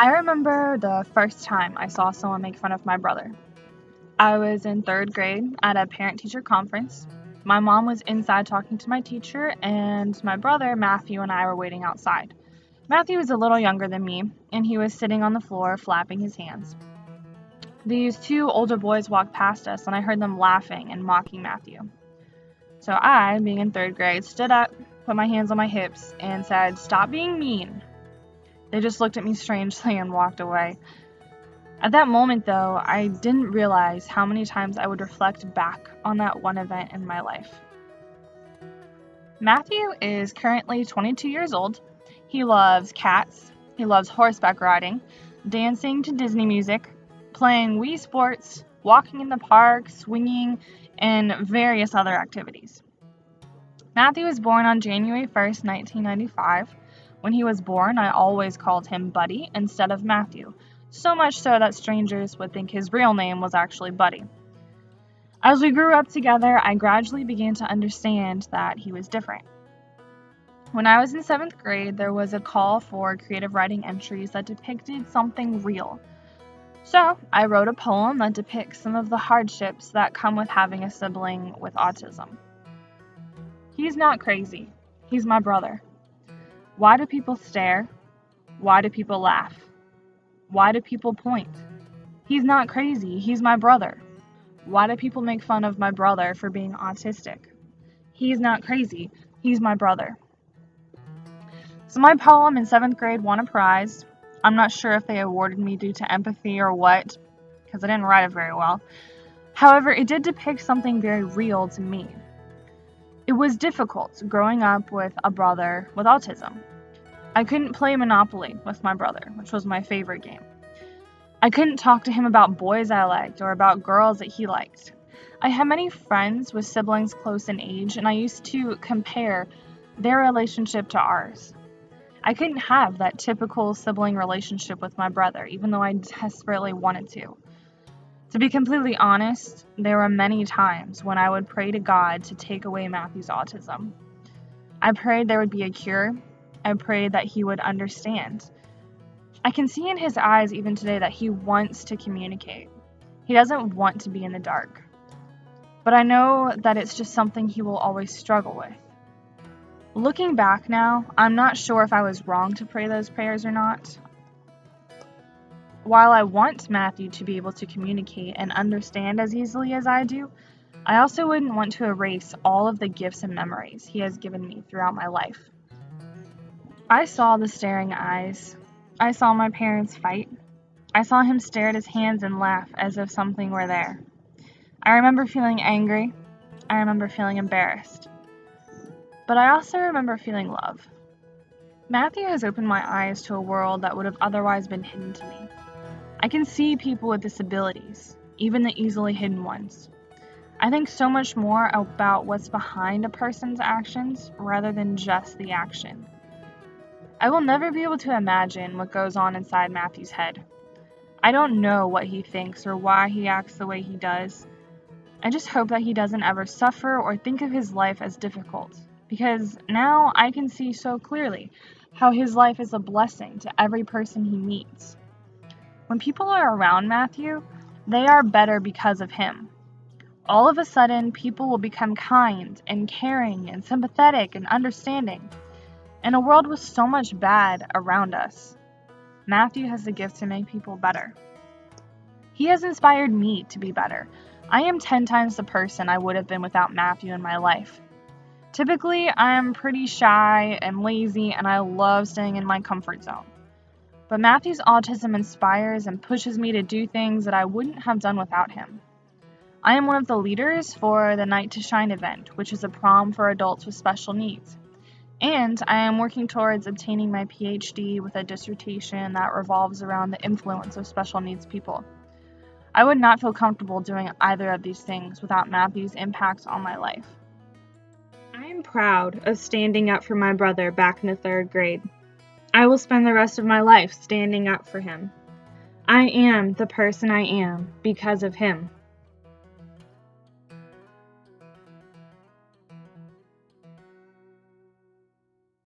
I remember the first time I saw someone make fun of my brother. I was in third grade at a parent-teacher conference. My mom was inside talking to my teacher, and my brother, Matthew, and I were waiting outside. Matthew was a little younger than me, and he was sitting on the floor flapping his hands. These two older boys walked past us, and I heard them laughing and mocking Matthew. So I, being in third grade, stood up, put my hands on my hips, and said, "Stop being mean." They just looked at me strangely and walked away. At that moment, though, I didn't realize how many times I would reflect back on that one event in my life. Matthew is currently 22 years old. He loves cats, he loves horseback riding, dancing to Disney music, playing Wii Sports, walking in the park, swinging, and various other activities. Matthew was born on January 1st, 1995. When he was born, I always called him Buddy instead of Matthew, so much so that strangers would think his real name was actually Buddy. As we grew up together, I gradually began to understand that he was different. When I was in 7th grade, there was a call for creative writing entries that depicted something real. So I wrote a poem that depicts some of the hardships that come with having a sibling with autism. He's not crazy. He's my brother. Why do people stare? Why do people laugh? Why do people point? He's not crazy. He's my brother. Why do people make fun of my brother for being autistic? He's not crazy. He's my brother. So my poem in 7th grade won a prize. I'm not sure if they awarded me due to empathy or what, because I didn't write it very well. However, it did depict something very real to me. It was difficult growing up with a brother with autism. I couldn't play Monopoly with my brother, which was my favorite game. I couldn't talk to him about boys I liked or about girls that he liked. I had many friends with siblings close in age, and I used to compare their relationship to ours. I couldn't have that typical sibling relationship with my brother, even though I desperately wanted to. To be completely honest, there were many times when I would pray to God to take away Matthew's autism. I prayed there would be a cure. I prayed that he would understand. I can see in his eyes even today that he wants to communicate. He doesn't want to be in the dark. But I know that it's just something he will always struggle with. Looking back now, I'm not sure if I was wrong to pray those prayers or not. While I want Matthew to be able to communicate and understand as easily as I do, I also wouldn't want to erase all of the gifts and memories he has given me throughout my life. I saw the staring eyes. I saw my parents fight. I saw him stare at his hands and laugh as if something were there. I remember feeling angry. I remember feeling embarrassed. But I also remember feeling love. Matthew has opened my eyes to a world that would have otherwise been hidden to me. I can see people with disabilities, even the easily hidden ones. I think so much more about what's behind a person's actions rather than just the action. I will never be able to imagine what goes on inside Matthew's head. I don't know what he thinks or why he acts the way he does. I just hope that he doesn't ever suffer or think of his life as difficult, because now I can see so clearly how his life is a blessing to every person he meets. When people are around Matthew, they are better because of him. All of a sudden, people will become kind and caring and sympathetic and understanding. In a world with so much bad around us, Matthew has the gift to make people better. He has inspired me to be better. I am 10 times the person I would have been without Matthew in my life. Typically, I am pretty shy and lazy, and I love staying in my comfort zone. But Matthew's autism inspires and pushes me to do things that I wouldn't have done without him. I am one of the leaders for the Night to Shine event, which is a prom for adults with special needs. And I am working towards obtaining my PhD with a dissertation that revolves around the influence of special needs people. I would not feel comfortable doing either of these things without Matthew's impact on my life. I am proud of standing up for my brother back in the 3rd grade. I will spend the rest of my life standing up for him. I am the person I am because of him.